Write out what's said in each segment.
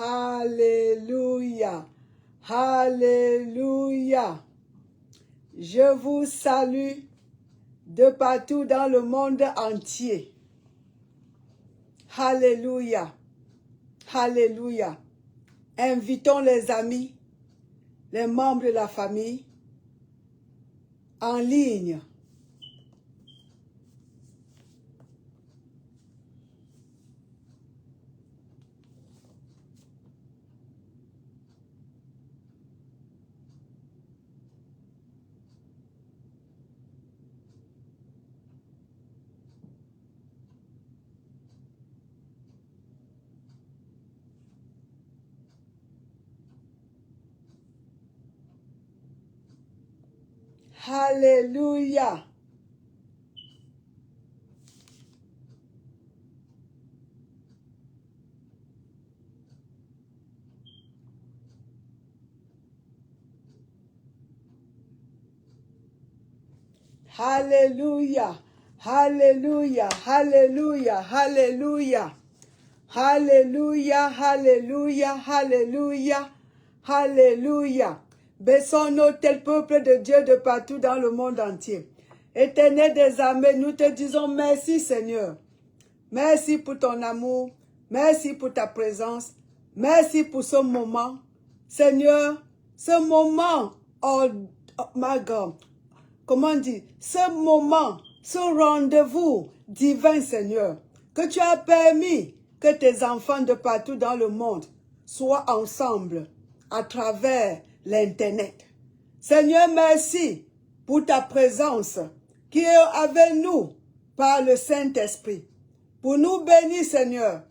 Alléluia. Alléluia. Je vous salue de partout dans le monde entier. Alléluia. Alléluia. Invitons les amis, les membres de la famille en ligne. Alléluia. Alléluia. Alléluia. Alléluia. Alléluia. Alléluia. Alléluia. Alléluia. Alléluia. Baissons-nous tel peuple de Dieu de partout dans le monde entier. Éternel des armées, nous te disons merci Seigneur. Merci pour ton amour. Merci pour ta présence. Merci pour ce moment. Seigneur, ce moment, oh my God, comment dire, ce moment, ce rendez-vous divin Seigneur, que tu as permis que tes enfants de partout dans le monde soient ensemble à travers l'Internet. Seigneur, merci pour ta présence qui est avec nous par le Saint-Esprit. Pour nous bénir, Seigneur.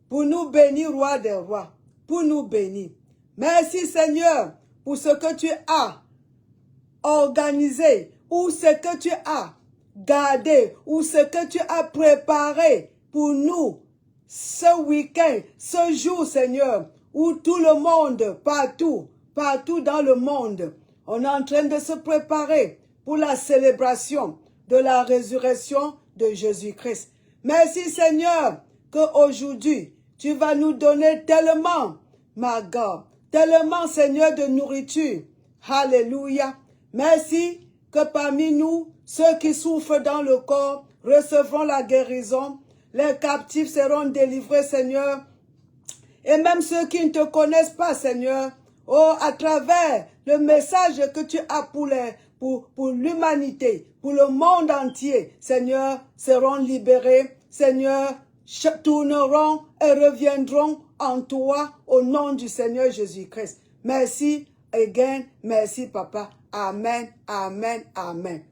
Pour nous bénir, Roi des rois. Pour nous bénir. Merci, Seigneur, pour ce que tu as organisé, ou ce que tu as gardé, ou ce que tu as préparé pour nous ce week-end, ce jour, Seigneur, où tout le monde, partout dans le monde, on est en train de se préparer pour la célébration de la résurrection de Jésus-Christ. Merci Seigneur qu'aujourd'hui, tu vas nous donner tellement, my God, tellement Seigneur de nourriture. Alléluia. Merci que parmi nous, ceux qui souffrent dans le corps recevront la guérison. Les captifs seront délivrés, Seigneur. Et même ceux qui ne te connaissent pas, Seigneur, oh, à travers le message que tu as pour l'humanité, pour le monde entier, Seigneur, seront libérés, Seigneur, tourneront et reviendront en toi au nom du Seigneur Jésus-Christ. Merci, again, merci, Papa. Amen, amen, amen.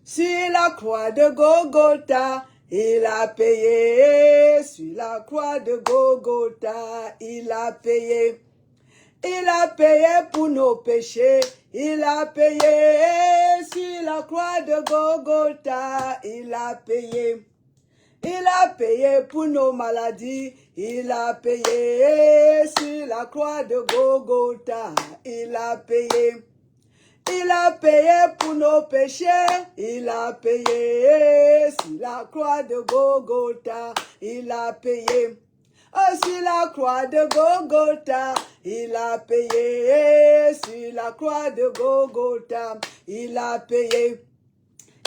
Sur la croix de Golgotha, il a payé. Sur la croix de Golgotha, il a payé. Il a payé pour nos péchés. Il a payé sur la croix de Golgotha. Il a payé. Il a payé pour nos maladies. Il a payé sur la croix de Golgotha. Il a payé. Il a payé pour nos péchés. Il a payé sur la croix de Golgotha. Il a payé. Sur la croix de Golgotha, il a payé. Sur la croix de Golgotha, il a payé.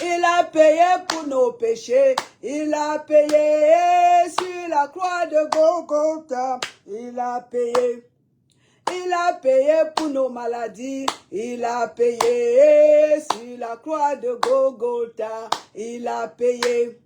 Il a payé pour nos péchés. Il a payé sur la croix de Golgotha. Il a payé. Il a payé pour nos maladies. Il a payé sur la croix de Golgotha. Il a payé.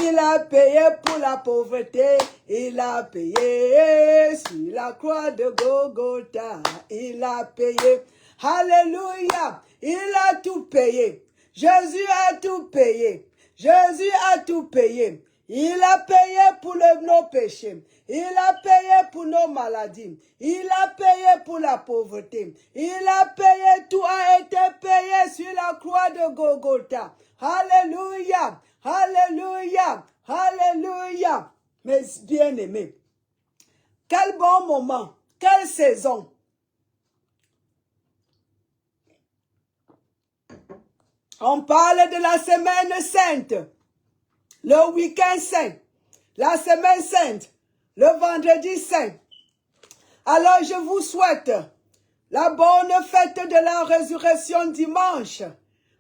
Il a payé pour la pauvreté. Il a payé sur la croix de Golgotha. Il a payé. Alléluia. Il a tout payé. Jésus a tout payé. Jésus a tout payé. Il a payé pour nos péchés. Il a payé pour nos maladies. Il a payé pour la pauvreté. Il a payé, tout a été payé sur la croix de Golgotha. Alléluia. Alléluia. Alléluia. Mes bien-aimés, quel bon moment, quelle saison. On parle de la semaine sainte, le week-end saint, la semaine sainte, le vendredi saint, Alors je vous souhaite la bonne fête de la résurrection dimanche.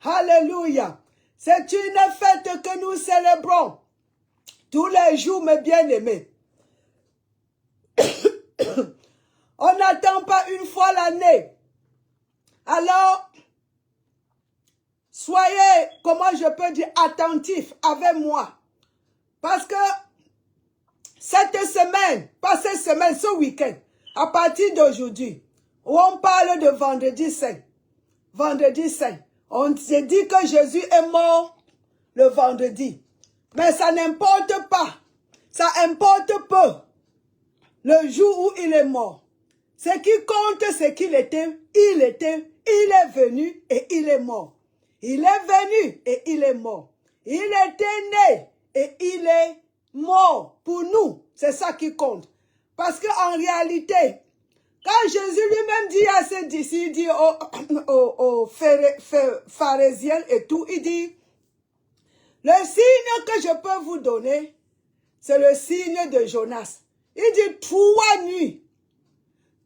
Alléluia. C'est une fête que nous célébrons tous les jours, mes bien-aimés. On n'attend pas une fois l'année. Alors, soyez, comment je peux dire, attentifs avec moi. Parce que cette semaine, pas cette semaine, ce week-end, à partir d'aujourd'hui, où on parle de vendredi saint, on s'est dit que Jésus est mort le vendredi. Mais ça n'importe pas. Ça importe peu. Le jour où il est mort. Ce qui compte, c'est qu'il était, il est venu et il est mort. Il est venu et il est mort. Il était né et il est mort pour nous. C'est ça qui compte. Parce qu'en réalité, quand Jésus lui-même dit à ses disciples, il dit aux pharisiens et tout, il dit, le signe que je peux vous donner, c'est le signe de Jonas. Il dit 3 nuits,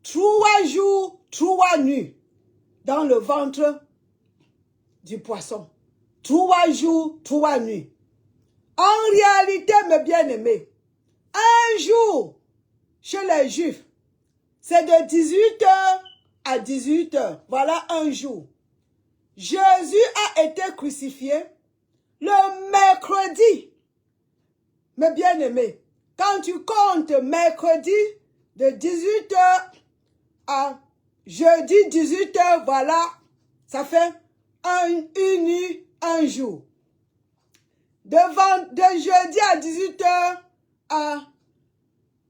3 jours, 3 nuits dans le ventre du poisson. 3 jours, 3 nuits. En réalité, mes bien-aimés, un jour chez les Juifs, c'est de 18h à 18h. Voilà un jour. Jésus a été crucifié le mercredi. Mes bien-aimés, quand tu comptes mercredi de 18h à jeudi 18h, voilà, ça fait une nuit, un jour. De jeudi à 18h à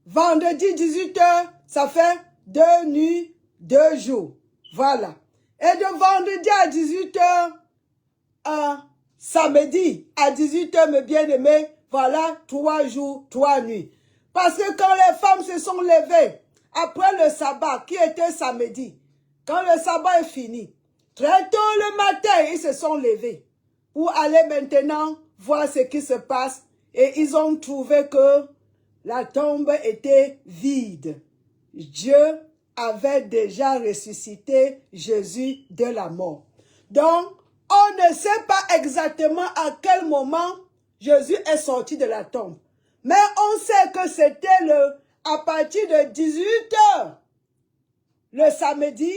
vendredi 18h, ça fait 2 nuits, 2 jours. Voilà. Et de vendredi à 18h à samedi à 18h, mes bien-aimés, voilà 3 jours, 3 nuits. Parce que quand les femmes se sont levées, après le sabbat, qui était samedi, quand le sabbat est fini, très tôt le matin, ils se sont levés pour aller maintenant voir ce qui se passe. Et ils ont trouvé que la tombe était vide. Dieu avait déjà ressuscité Jésus de la mort. Donc, on ne sait pas exactement à quel moment Jésus est sorti de la tombe. Mais on sait que c'était à partir de 18h, le samedi,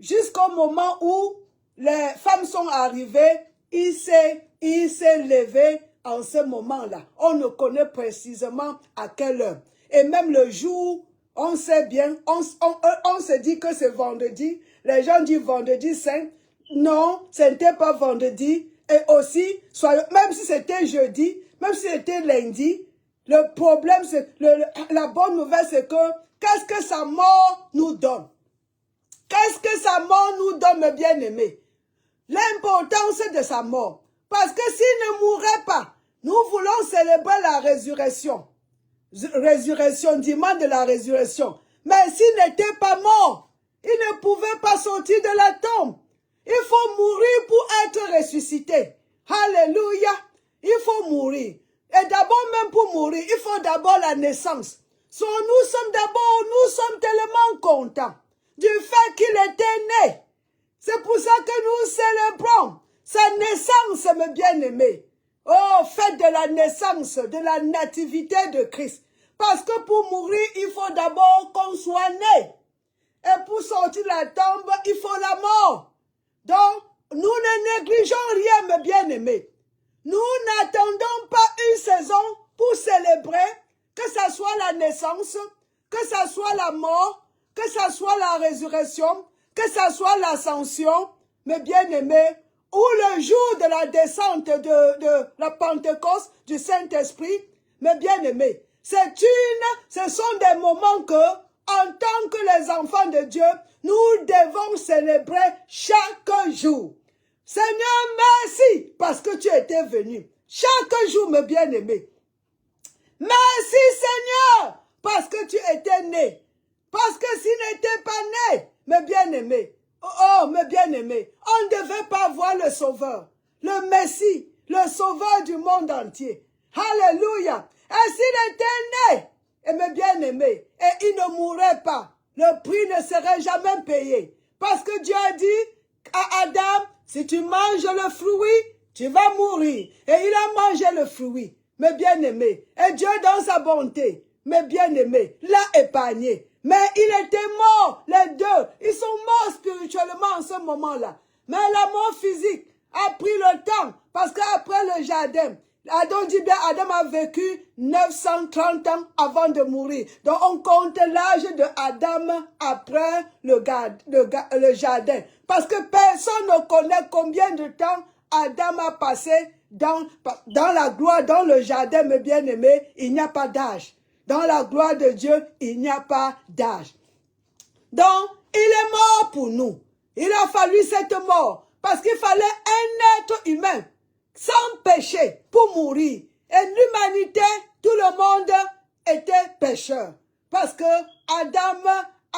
jusqu'au moment où les femmes sont arrivées, il s'est levé en ce moment-là. On ne connaît précisément à quelle heure. Et même le jour, on sait bien, on se dit que c'est vendredi. Les gens disent vendredi saint. Non, ce n'était pas vendredi. Et aussi, même si c'était jeudi, même si c'était lundi, le problème, la bonne nouvelle, c'est que qu'est-ce que sa mort nous donne? Qu'est-ce que sa mort nous donne, mes bien-aimés? L'importance de sa mort. Parce que s'il ne mourrait pas, nous voulons célébrer la résurrection. Résurrection, dimanche de la résurrection. Mais s'il n'était pas mort, il ne pouvait pas sortir de la tombe. Il faut mourir pour être ressuscité. Alléluia. Il faut mourir. Et d'abord, même pour mourir, il faut d'abord la naissance. Nous sommes tellement contents du fait qu'il était né. C'est pour ça que nous célébrons sa naissance, mes bien-aimés. Oh, fête de la naissance, de la nativité de Christ. Parce que pour mourir, il faut d'abord qu'on soit né. Et pour sortir de la tombe, il faut la mort. Donc, nous ne négligeons rien, mes bien-aimés. Nous n'attendons pas une saison pour célébrer, que ce soit la naissance, que ce soit la mort, que ce soit la résurrection, que ce soit l'ascension, mes bien-aimés, ou le jour de la descente de la Pentecôte du Saint-Esprit, mes bien-aimés. Ce sont des moments que, en tant que les enfants de Dieu, nous devons célébrer chaque jour. Seigneur, merci parce que tu étais venu. Chaque jour, mes bien-aimés. Merci, Seigneur, parce que tu étais né. Parce que s'il n'était pas né, mes bien-aimés, oh, mes bien-aimés, on ne devait pas voir le Sauveur, le Messie, le Sauveur du monde entier. Alléluia. Et s'il était né, et mes bien-aimés, et il ne mourrait pas, le prix ne serait jamais payé. Parce que Dieu a dit à Adam, si tu manges le fruit, tu vas mourir. Et il a mangé le fruit, mes bien-aimés. Et Dieu, dans sa bonté, mes bien-aimés, l'a épargné. Mais il était mort, les deux. Ils sont morts spirituellement en ce moment-là. Mais la mort physique a pris le temps. Parce qu'après le jardin, Adam dit bien, Adam a vécu 930 ans avant de mourir. Donc on compte l'âge de Adam après le jardin. Parce que personne ne connaît combien de temps Adam a passé dans la gloire, dans le jardin, mes bien-aimés. Il n'y a pas d'âge. Dans la gloire de Dieu, il n'y a pas d'âge. Donc, il est mort pour nous. Il a fallu cette mort. Parce qu'il fallait un être humain sans péché pour mourir. Et l'humanité, tout le monde était pécheur. Parce que Adam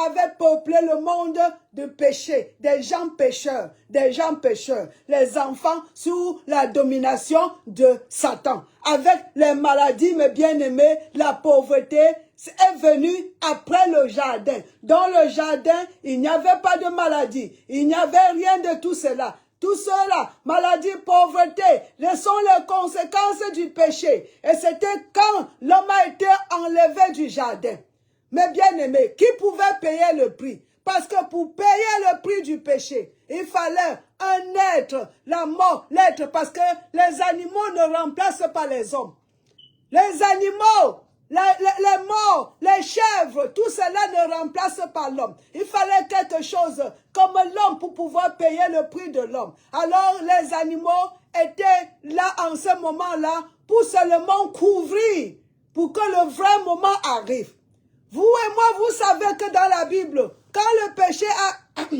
avait peuplé le monde de péché, des gens pécheurs, les enfants sous la domination de Satan. Avec les maladies, mes bien-aimés, la pauvreté est venue après le jardin. Dans le jardin, il n'y avait pas de maladie, il n'y avait rien de tout cela. Tout cela, maladie, pauvreté, sont les conséquences du péché. Et c'était quand l'homme a été enlevé du jardin. Mais bien-aimés, qui pouvait payer le prix? Parce que pour payer le prix du péché, il fallait un être, la mort, l'être, parce que les animaux ne remplacent pas les hommes. Les animaux, les morts, les chèvres, tout cela ne remplace pas l'homme. Il fallait quelque chose comme l'homme pour pouvoir payer le prix de l'homme. Alors les animaux étaient là en ce moment-là pour seulement couvrir, pour que le vrai moment arrive. Vous et moi, vous savez que dans la Bible, quand le péché a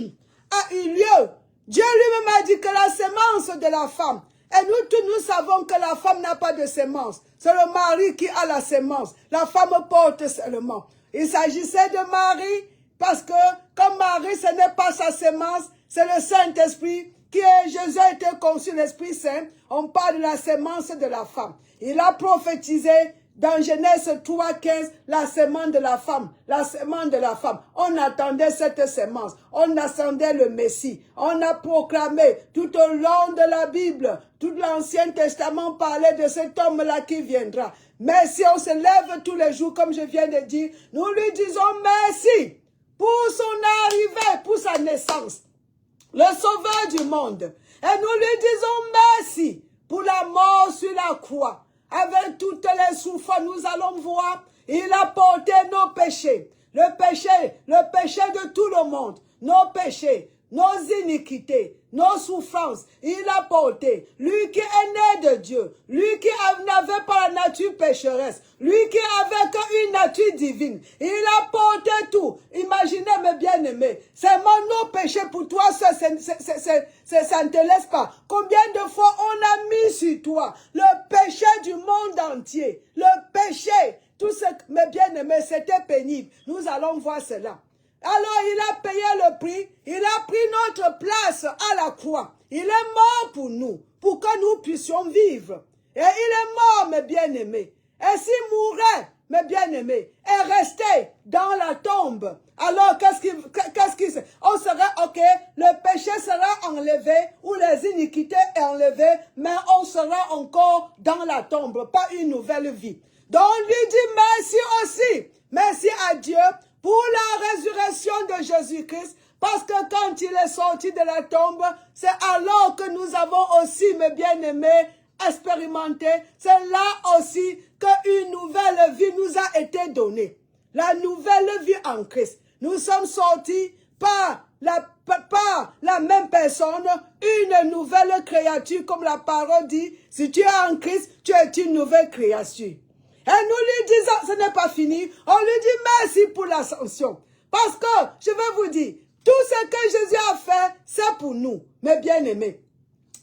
eu lieu, Dieu lui-même a dit que la sémence de la femme, et nous tous nous savons que la femme n'a pas de sémence. C'est le mari qui a la sémence. La femme porte seulement. Il s'agissait de Marie parce que comme Marie, ce n'est pas sa sémence, c'est le Saint-Esprit qui est, Jésus a été conçu, l'Esprit Saint. On parle de la sémence de la femme. Il a prophétisé dans Genèse 3,15, la sémence de la femme, la sémence de la femme. On attendait cette sémence, on attendait le Messie. On a proclamé tout au long de la Bible, tout l'Ancien Testament parlait de cet homme-là qui viendra. Mais si on se lève tous les jours, comme je viens de dire, nous lui disons merci pour son arrivée, pour sa naissance, le sauveur du monde. Et nous lui disons merci pour la mort sur la croix. Avec toutes les souffrances, nous allons voir, il a porté nos péchés. Le péché de tout le monde. Nos péchés, nos iniquités, nos souffrances. Il a porté. Lui qui est né de Dieu. Lui qui n'avait pas la nature pécheresse. Lui qui avait qu'une nature divine. Il a porté tout. Imaginez mes bien-aimés. Seulement nos péchés pour toi, ça ne te laisse pas. Combien de fois on a mis sur toi le péché du monde entier. Le péché. Tout ce, mes bien-aimés, c'était pénible. Nous allons voir cela. Alors il a payé le prix, il a pris notre place à la croix. Il est mort pour nous, pour que nous puissions vivre. Et il est mort, mes bien-aimés. Et s'il mourait, mes bien-aimés, et restait dans la tombe, alors on serait, ok, le péché sera enlevé, ou les iniquités enlevées, mais on sera encore dans la tombe, pas une nouvelle vie. Donc on lui dit merci aussi, merci à Dieu, pour la résurrection de Jésus-Christ, parce que quand il est sorti de la tombe, c'est alors que nous avons aussi, mes bien-aimés, expérimenté, c'est là aussi qu'une nouvelle vie nous a été donnée. La nouvelle vie en Christ. Nous sommes sortis par la même personne, une nouvelle créature, comme la parole dit, si tu es en Christ, tu es une nouvelle créature. Et nous lui disons, ce n'est pas fini, on lui dit merci pour l'ascension. Parce que, je vais vous dire, tout ce que Jésus a fait, c'est pour nous, mes bien-aimés.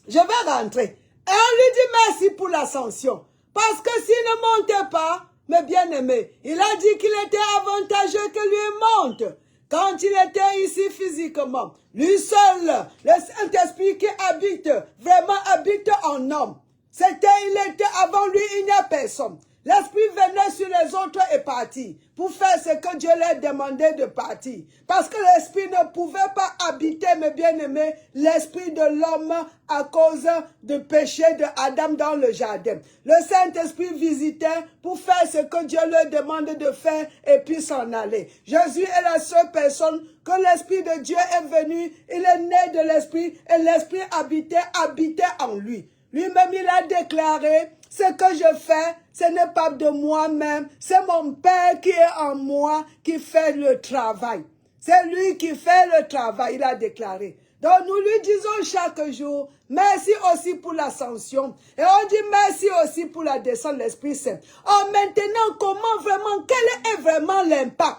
Je vais rentrer. Et on lui dit merci pour l'ascension. Parce que s'il ne montait pas, mes bien-aimés, il a dit qu'il était avantageux que lui monte. Quand il était ici physiquement, lui seul, le Saint-Esprit qui habite, vraiment habite en homme. Il était avant lui, il n'y a personne. L'Esprit venait sur les autres et partit pour faire ce que Dieu leur demandait de partir. Parce que l'Esprit ne pouvait pas habiter, mes bien-aimés, l'Esprit de l'homme à cause du péché de Adam dans le jardin. Le Saint-Esprit visitait pour faire ce que Dieu leur demande de faire et puis s'en aller. Jésus est la seule personne que l'Esprit de Dieu est venu. Il est né de l'Esprit et l'Esprit habitait en lui. Lui-même, il a déclaré, ce que je fais, ce n'est pas de moi-même, c'est mon Père qui est en moi qui fait le travail. C'est lui qui fait le travail, il a déclaré. Donc nous lui disons chaque jour, merci aussi pour l'ascension. Et on dit merci aussi pour la descente de l'Esprit Saint. Oh, maintenant, comment vraiment, quel est vraiment l'impact?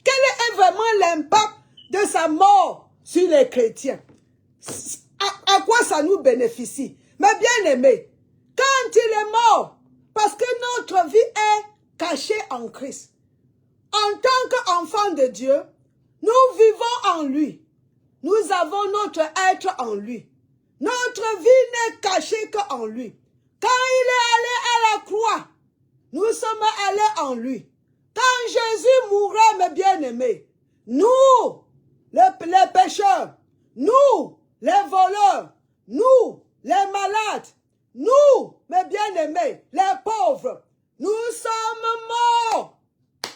Quel est vraiment l'impact de sa mort sur les chrétiens? À quoi ça nous bénéficie? Mais bien aimé, quand il est mort, parce que notre vie est cachée en Christ. En tant qu'enfant de Dieu, nous vivons en lui. Nous avons notre être en lui. Notre vie n'est cachée qu'en lui. Quand il est allé à la croix, nous sommes allés en lui. Quand Jésus mourait, mes bien-aimés, nous, les pécheurs, nous, les voleurs, nous, les malades, nous, mes bien-aimés, les pauvres, nous sommes morts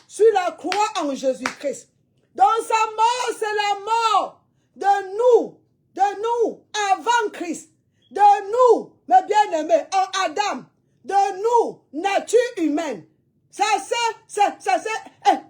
sur la croix en Jésus-Christ. Donc sa mort, c'est la mort de nous avant Christ, de nous, mes bien-aimés, en Adam, de nous, nature humaine. Ça s'est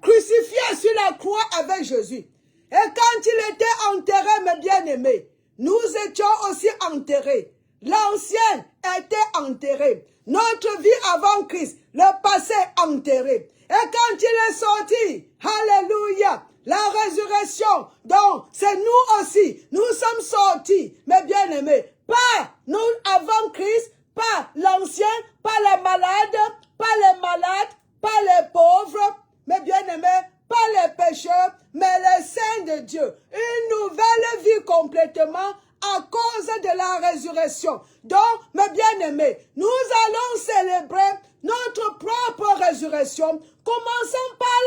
crucifié sur la croix avec Jésus. Et quand il était enterré, mes bien-aimés, nous étions aussi enterrés. L'ancien était enterré. Notre vie avant Christ, le passé enterré. Et quand il est sorti, alléluia, la résurrection, donc c'est nous aussi, nous sommes sortis, mes bien-aimés, pas nous avant Christ, pas l'ancien, pas les malades, pas les pauvres, mes bien-aimés, pas les pécheurs, mais les saints de Dieu. Une nouvelle vie complètement à cause de la résurrection. Donc, mes bien-aimés, nous allons célébrer notre propre résurrection. Commençons par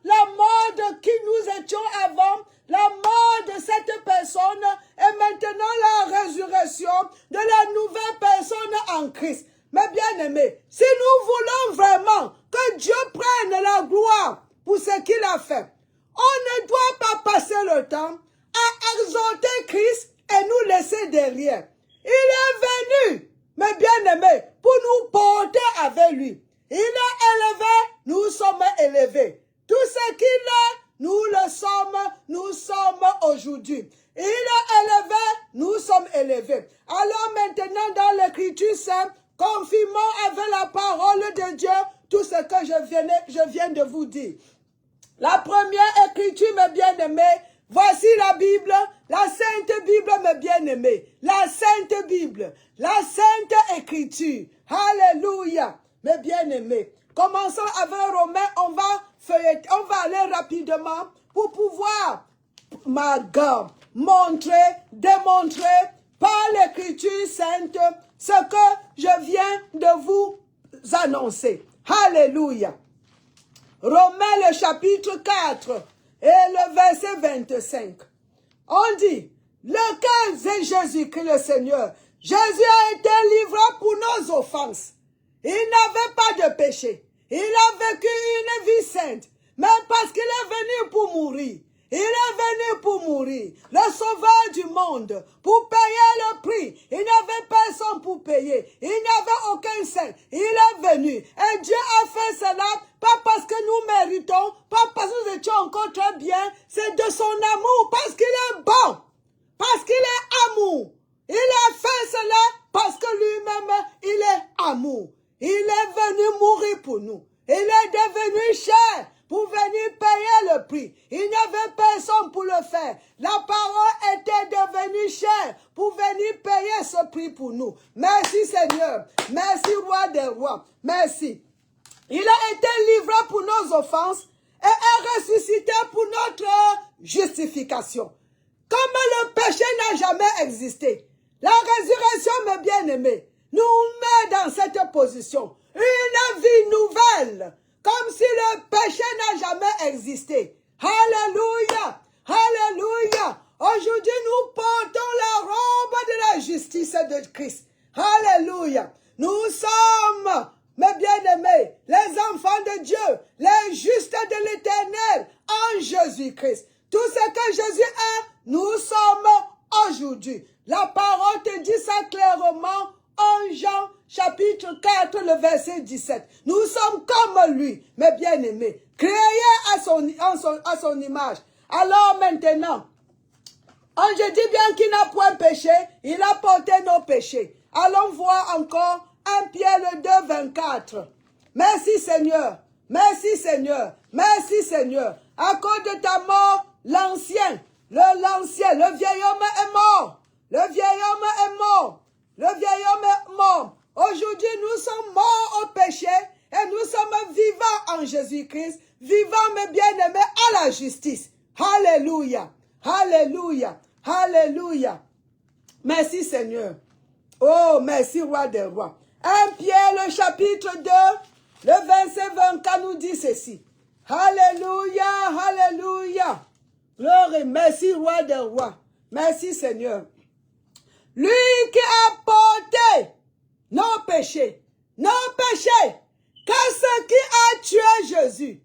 la mort de qui nous étions avant, la mort de cette personne et maintenant la résurrection de la nouvelle personne en Christ. Mes bien-aimés, si nous voulons vraiment que Dieu prenne la gloire pour ce qu'il a fait, on ne doit pas passer le temps à exalter Christ et nous laisser derrière. Il est venu, mes bien-aimés, pour nous porter avec lui. Il est élevé, nous sommes élevés. Tout ce qu'il est, nous sommes aujourd'hui. Il est élevé, nous sommes élevés. Alors maintenant, dans l'Écriture sainte, confirmons avec la parole de Dieu tout ce que je viens de vous dire. La première Écriture, mes bien-aimés, voici la Bible, la Sainte Bible, mes bien-aimés. La Sainte Bible, la Sainte Écriture. Alléluia, mes bien-aimés. Commençons avec Romains, on va aller rapidement pour pouvoir, démontrer par l'Écriture sainte ce que je viens de vous annoncer. Alléluia. Romains le chapitre 4 et le verset 25. On dit, lequel est Jésus-Christ le Seigneur? Jésus a été livré pour nos offenses. Il n'avait pas de péché. Il a vécu une vie sainte. Mais parce qu'il est venu pour mourir. Il est venu pour mourir, le sauveur du monde, pour payer le prix. Il n'avait personne pour payer. Il n'avait aucun saint. Il est venu. Et Dieu a fait cela, pas parce que nous méritons, pas parce que nous étions encore très bien. C'est de son amour, parce qu'il est bon, parce qu'il est amour. Il a fait cela parce que lui-même, il est amour. Il est venu mourir pour nous. Il est devenu cher pour venir payer le prix. Il n'y avait personne pour le faire. La parole était devenue chère pour venir payer ce prix pour nous. Merci Seigneur. Merci Roi des Rois. Merci. Il a été livré pour nos offenses et est ressuscité pour notre justification. Comme le péché n'a jamais existé, la résurrection, mes bien-aimés, nous met dans cette position. Une vie nouvelle, comme si le péché n'a jamais existé. Alléluia, alléluia. Aujourd'hui, nous portons la robe de la justice de Christ. Alléluia. Nous sommes, mes bien-aimés, les enfants de Dieu, les justes de l'Éternel en Jésus-Christ. Tout ce que Jésus est, nous sommes aujourd'hui. La parole te dit ça clairement en Jean chapitre 4, le verset 17. Nous sommes comme lui, mes bien-aimés, créés à son image. Alors maintenant, je dis bien qu'il n'a point péché, il a porté nos péchés. Allons voir encore 1 Pierre 2, 24. Merci Seigneur, merci Seigneur, merci Seigneur. À cause de ta mort, l'ancien, le vieil homme est mort. Le vieil homme est mort. Le vieil homme est mort. Aujourd'hui, nous sommes morts au péché et nous sommes vivants en Jésus-Christ, vivants mes bien-aimés à la justice. Alléluia, alléluia, alléluia. Merci Seigneur. Oh, merci Roi des Rois. 1 Pierre, le chapitre 2, le verset 24 nous dit ceci. Alléluia, alléluia. Gloire, merci Roi des Rois. Merci Seigneur. Lui qui a porté nos péchés. Qu'est-ce qui a tué Jésus?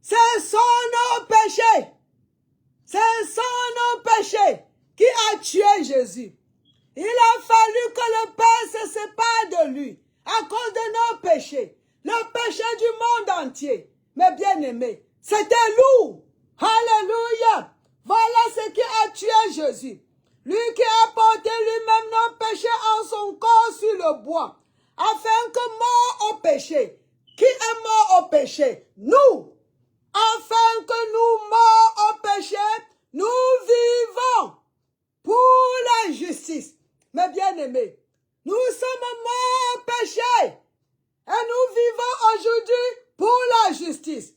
Ce sont nos péchés. Ce sont nos péchés qui a tué Jésus. Il a fallu que le Père se sépare de lui à cause de nos péchés. Le péché du monde entier. Mes bien-aimés, c'était lourd. Alléluia. Voilà ce qui a tué Jésus. Lui qui a porté lui-même nos péchés en son corps sur le bois, afin que mort au péché. Qui est mort au péché? Nous. Afin que nous, morts au péché, nous vivons pour la justice. Mes bien-aimés, nous sommes morts au péché et nous vivons aujourd'hui pour la justice.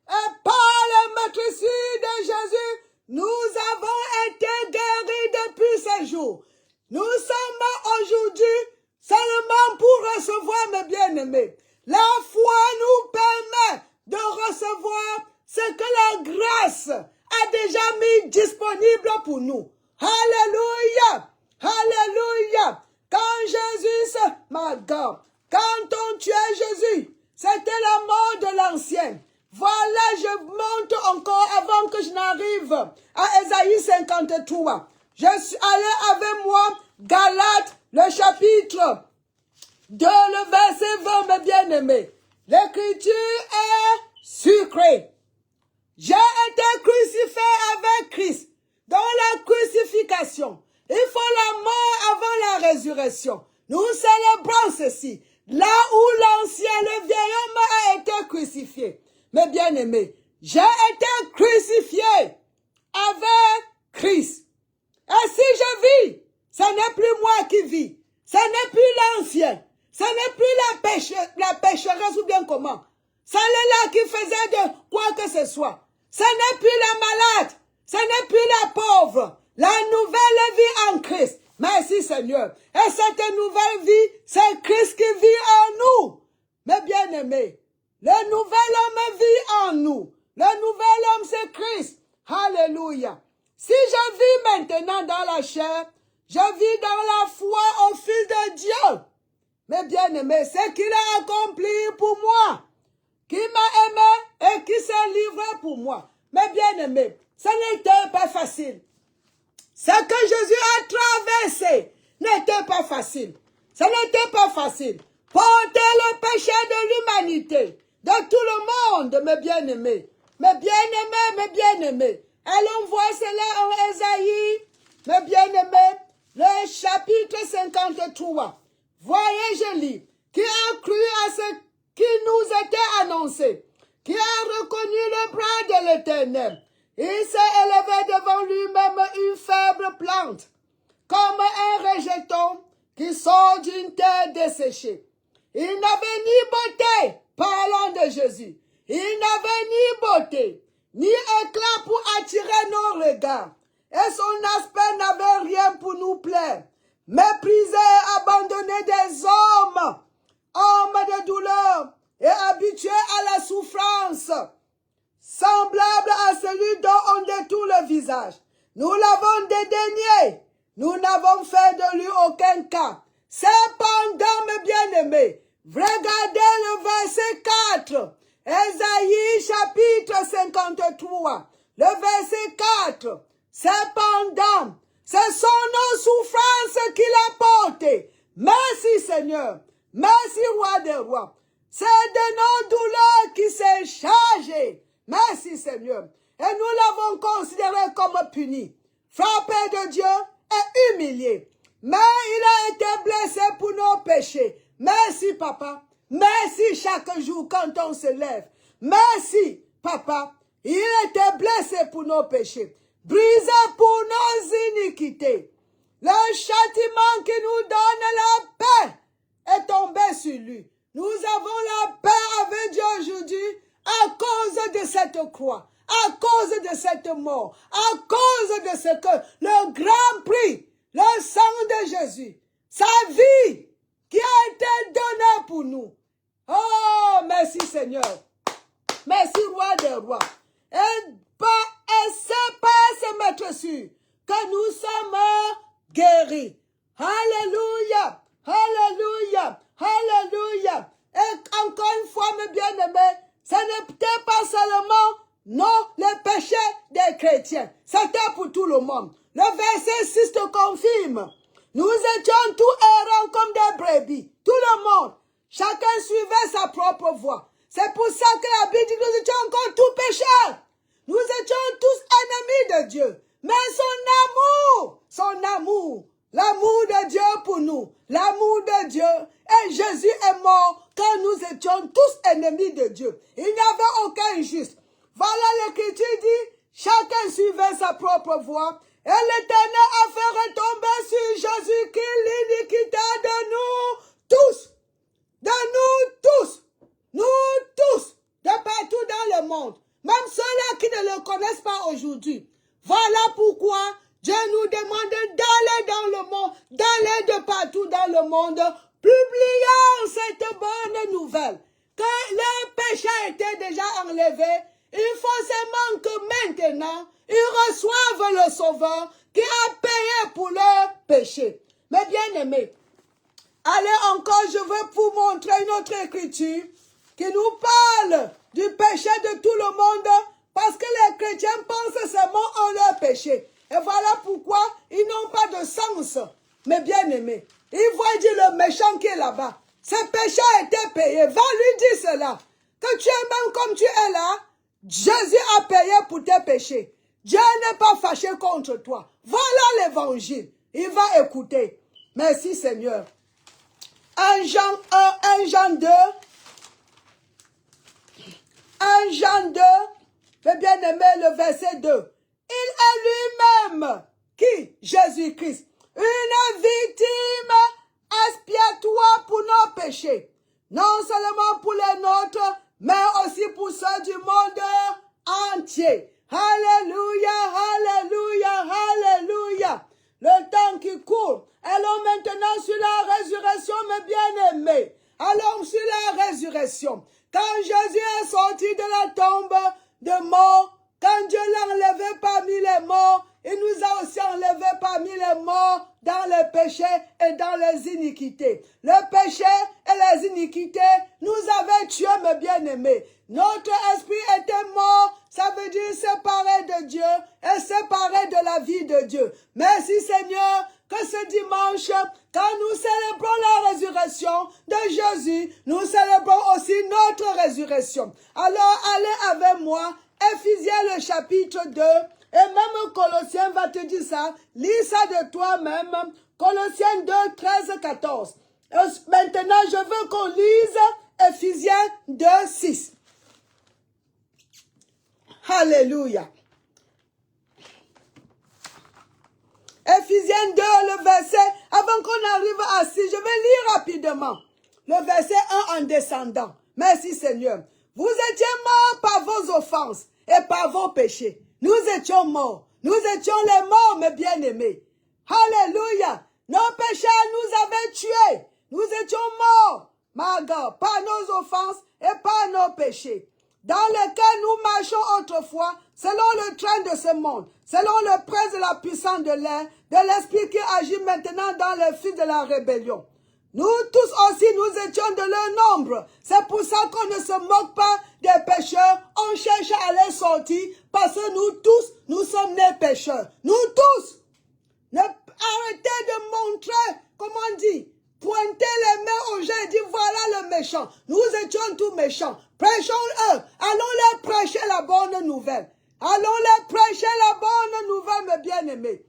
Et par le maîtrise de Jésus, nous avons été guéris depuis ce jour. Nous sommes aujourd'hui seulement pour recevoir, mes bien-aimés. La foi nous permet de recevoir ce que la grâce a déjà mis disponible pour nous. Alléluia! Alléluia! Quand Jésus, quand on tuait Jésus, c'était la mort de l'ancien. Voilà, je monte encore avant que je n'arrive à Ésaïe 53. Je suis allé avec moi, Galates, le chapitre 2, le verset 20, mes bien-aimés. L'écriture est sucrée. J'ai été crucifié avec Christ. Dans la crucifixion, il faut la mort avant la résurrection. Nous célébrons ceci. Là où l'ancien, le vieil homme a été crucifié. Mes bien-aimés, j'ai été crucifié avec Christ. Et si je vis, ce n'est plus moi qui vis. Ce n'est plus l'ancien. Ce n'est plus la pécheresse ou bien comment. Celle-là qui faisait de quoi que ce soit. Ce n'est plus la malade. Ce n'est plus la pauvre. La nouvelle vie en Christ. Merci Seigneur. Et cette nouvelle vie, c'est Christ qui vit en nous. Mes bien-aimés, le nouvel homme vit en nous. Le nouvel homme, c'est Christ. Alléluia. Si je vis maintenant dans la chair, je vis dans la foi au fil de Dieu. Mes bien-aimés, c'est qu'il a accompli pour moi, qui m'a aimé et qui s'est livré pour moi. Mes bien-aimés, ce n'était pas facile. Ce que Jésus a traversé n'était pas facile. Ce n'était pas facile. Porter le péché de l'humanité, de tout le monde, mes bien-aimés. Mes bien-aimés, mes bien-aimés. Allons voir cela en Ésaïe, mes bien-aimés, le chapitre 53. Voyez, je lis, qui a cru à ce qui nous était annoncé, qui a reconnu le bras de l'Éternel. Il s'est élevé devant lui-même une faible plante, comme un rejeton qui sort d'une terre desséchée. Il n'avait ni beauté, parlant de Jésus, il n'avait ni beauté, ni éclat pour attirer nos regards, et son aspect n'avait rien pour nous plaire. méprisé, abandonné des hommes, homme de douleur et habitué à la souffrance, semblable à celui dont on détourne le visage. Nous l'avons dédaigné, nous n'avons fait de lui aucun cas. Cependant, mes bien-aimés, regardez le verset 4, Ésaïe chapitre 53, le verset 4. Cependant, ce sont nos souffrances qu'il a portées. Merci Seigneur, merci Roi des rois. C'est de nos douleurs qui s'est chargé. Merci Seigneur. Et nous l'avons considéré comme puni, frappé de Dieu et humilié. Mais il a été blessé pour nos péchés. Merci Papa. Merci chaque jour quand on se lève. Merci Papa. Il a été blessé pour nos péchés, brisé pour nos iniquités. Le châtiment qui nous donne la paix est tombé sur lui. Nous avons la paix avec Dieu aujourd'hui à cause de cette croix, à cause de cette mort, à cause de ce que le grand prix, le sang de Jésus, sa vie qui a été donnée pour nous. Oh, merci Seigneur. Merci Roi des rois. Et c'est pas se mettre sûr que nous sommes guéris. Alléluia, alléluia, alléluia. Et encore une fois, mes bien-aimés, ce n'était pas seulement non les péchés des chrétiens. C'était pour tout le monde. Le verset 6 te confirme. Nous étions tous errants comme des brebis. Tout le monde. Chacun suivait sa propre voie. C'est pour ça que la Bible dit que nous étions encore tous pécheurs. Nous étions tous ennemis de Dieu. Mais son amour, l'amour de Dieu pour nous, l'amour de Dieu. Et Jésus est mort quand nous étions tous ennemis de Dieu. Il n'y avait aucun juste. Voilà l'Écriture dit, chacun suivait sa propre voie. Et l'Éternel a fait retomber sur Jésus-Christ l'iniquité de nous tous. De nous tous, de partout dans le monde. Même ceux-là qui ne le connaissent pas aujourd'hui. Voilà pourquoi Dieu nous demande d'aller dans le monde, d'aller de partout dans le monde, publiant cette bonne nouvelle. Que le péché était déjà enlevé. Il faut seulement que maintenant, ils reçoivent le Sauveur qui a payé pour leur péché. Mais bien aimés, allez encore, je veux vous montrer une autre écriture qui nous parle du péché de tout le monde parce que les chrétiens pensent seulement en leur péché. Et voilà pourquoi ils n'ont pas de sens. Mais bien aimés, ils voient dire le méchant qui est là-bas. Ce péché a été payé. Va lui dire cela. Que tu es même comme tu es là, Jésus a payé pour tes péchés. Dieu n'est pas fâché contre toi. Voilà l'évangile. Il va écouter. Merci Seigneur. 1 Jean 1, 1 Jean 2. 1 Jean 2. Fais bien aimer le verset 2. Il est lui-même, qui? Jésus-Christ, une victime expiatoire pour nos péchés. Non seulement pour les nôtres, mais aussi pour ceux du monde entier. Alléluia, alléluia, alléluia. Le temps qui court. Allons maintenant sur la résurrection, mes bien-aimés. Allons sur la résurrection. Quand Jésus est sorti de la tombe de mort, quand Dieu l'a enlevé parmi les morts, il nous a aussi enlevé parmi les morts dans le péché et dans les iniquités. Le péché et les iniquités nous avaient tués, mes bien-aimés. Notre esprit était mort, ça veut dire séparé de Dieu et séparé de la vie de Dieu. Merci Seigneur que ce dimanche, quand nous célébrons la résurrection de Jésus, nous célébrons aussi notre résurrection. Alors allez avec moi, Éphésiens le chapitre 2, et même Colossiens va te dire ça, lis ça de toi-même, Colossiens 2, 13, 14. Maintenant, je veux qu'on lise Éphésiens 2, 6. Alléluia. Éphésiens 2, le verset, avant qu'on arrive à 6, je vais lire rapidement. Le verset 1 en descendant. Merci Seigneur. Vous étiez morts par vos offenses et par vos péchés. Nous étions morts. Nous étions les morts, mes bien-aimés. Alléluia. Nos péchés nous avaient tués. Nous étions morts, my God, par nos offenses et par nos péchés, dans lesquels nous marchons autrefois, selon le train de ce monde, selon le prince de la puissance de l'air, de l'esprit qui agit maintenant dans les fils de la rébellion. Nous tous aussi, nous étions de leur nombre. C'est pour ça qu'on ne se moque pas des pécheurs. On cherche à les sortir parce que nous tous, nous sommes des pécheurs. Nous tous. Arrêtez de montrer, comment on dit, pointer les mains aux gens et dire voilà le méchant. Nous étions tous méchants. Prêchons-eux. Allons leur prêcher la bonne nouvelle. Allons leur prêcher la bonne nouvelle, mes bien-aimés.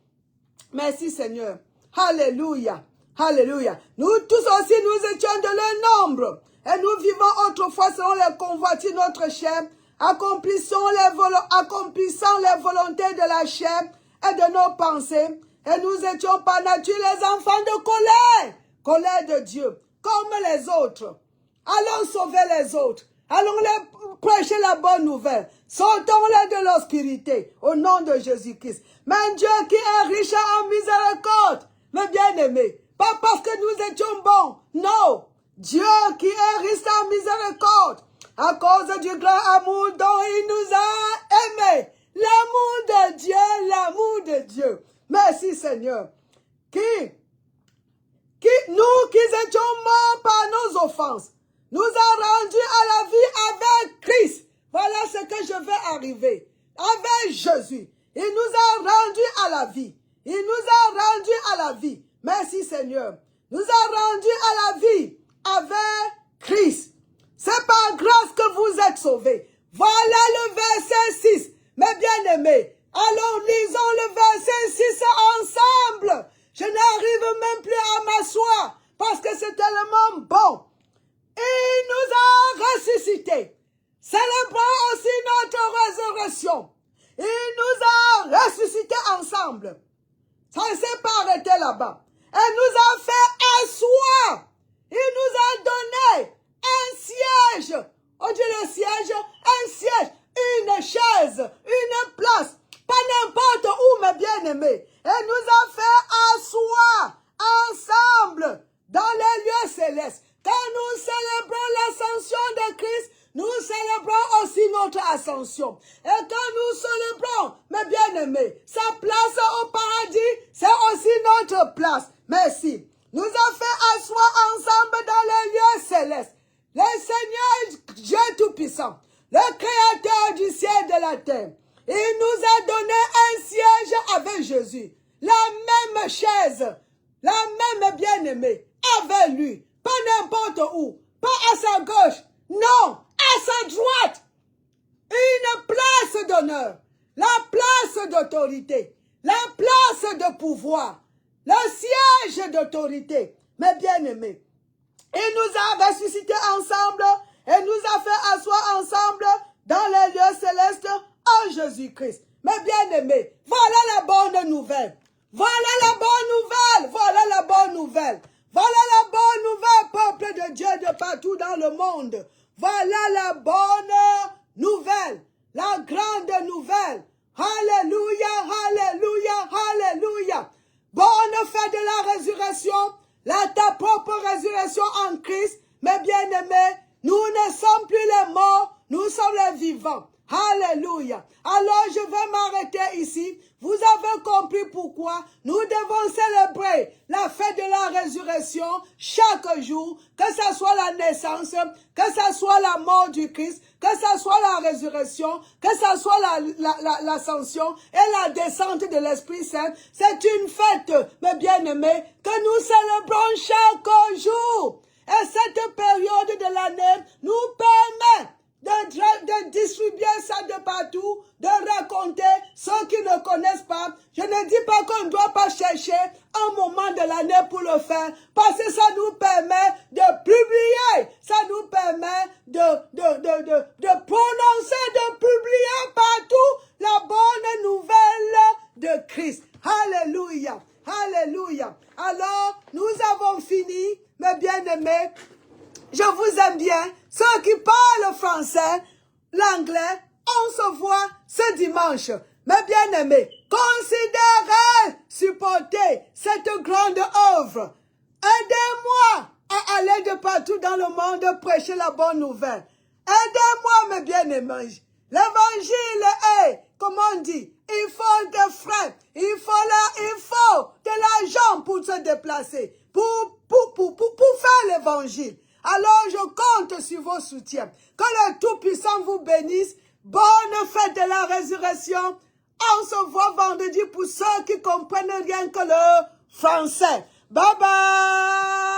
Merci Seigneur. Alléluia. Alléluia. Nous tous aussi, nous étions de leur nombre. Et nous vivons autrefois selon les convoitises de notre chair, accomplissant les volontés de la chair et de nos pensées. Et nous étions par nature les enfants de colère. Colère de Dieu, comme les autres. Allons sauver les autres. Allons les prêcher la bonne nouvelle. Sortons-les de l'obscurité au nom de Jésus-Christ. Mais Dieu qui est riche en miséricorde, mes bien-aimés, pas parce que nous étions bons, non. Dieu qui est riche en miséricorde, à cause du grand amour dont il nous a aimés. L'amour de Dieu, l'amour de Dieu. Merci Seigneur. Nous qui étions morts par nos offenses, nous a rendus à la vie avec Christ. Voilà ce que je vais arriver. Avec Jésus. Il nous a rendus à la vie. Il nous a rendus à la vie. Merci Seigneur. Nous a rendus à la vie avec Christ. C'est par grâce que vous êtes sauvés. Voilà le verset 6. Mes bien-aimés, allons lisons le verset 6 ensemble. Je n'arrive même plus à m'asseoir parce que c'est tellement bon. Il nous a ressuscités. Célébrons aussi notre résurrection. Il nous a ressuscités ensemble. Ça ne s'est pas arrêté là-bas. Elle nous a fait asseoir. Il nous a donné un siège. On dit le siège, un siège, une chaise, une place. Pas n'importe où, mes bien-aimés. Elle nous a fait asseoir ensemble dans les lieux célestes. Quand nous célébrons l'ascension de Christ, nous célébrons aussi notre ascension. Et quand nous célébrons, mes bien-aimés, sa place au paradis, c'est aussi notre place. Merci. Nous a fait asseoir ensemble dans les lieux célestes. Le Seigneur Dieu Tout-Puissant, le Créateur du ciel et de la terre, il nous a donné un siège avec Jésus. La même chaise, la même bien-aimée, avec lui. Pas n'importe où, pas à sa gauche, non, à sa droite. Une place d'honneur, la place d'autorité, la place de pouvoir, le siège d'autorité. Mes bien-aimés, il nous a ressuscités ensemble et nous a fait asseoir ensemble dans les lieux célestes en Jésus-Christ. Mes bien-aimés, voilà la bonne nouvelle. Voilà la bonne nouvelle. Voilà la bonne nouvelle. Voilà la bonne nouvelle, peuple de Dieu de partout dans le monde. Voilà la bonne nouvelle. La grande nouvelle. Alléluia, alléluia, alléluia. Bonne fête de la résurrection. Ta propre résurrection en Christ. Mes bien-aimés, nous ne sommes plus les morts, nous sommes les vivants. Alléluia. Alors je vais m'arrêter ici. Vous avez compris pourquoi nous devons célébrer la fête de la résurrection chaque jour, que ce soit la naissance, que ce soit la mort du Christ, que ce soit la résurrection, que ce soit l'ascension et la descente de l'Esprit Saint. C'est une fête, mes bien-aimés, que nous célébrons chaque jour. Et cette période de l'année nous permet de distribuer ça de partout, de raconter ceux qui ne connaissent pas. Je ne dis pas qu'on ne doit pas chercher un moment de l'année pour le faire, parce que ça nous permet de publier, ça nous permet de prononcer, de publier partout la bonne nouvelle de Christ. Alléluia, alléluia. Alors, nous avons fini, mes bien-aimés. Je vous aime bien. Ceux qui parlent français, l'anglais, on se voit ce dimanche. Mes bien-aimés, considérez supporter cette grande œuvre. Aidez-moi à aller de partout dans le monde prêcher la bonne nouvelle. Aidez-moi, mes bien-aimés. L'évangile est, comme on dit, il faut des frais, il faut de l'argent pour se déplacer, pour faire l'évangile. Alors je compte sur vos soutiens. Que le Tout-Puissant vous bénisse. Bonne fête de la résurrection. On se voit vendredi pour ceux qui comprennent rien que le français. Bye bye.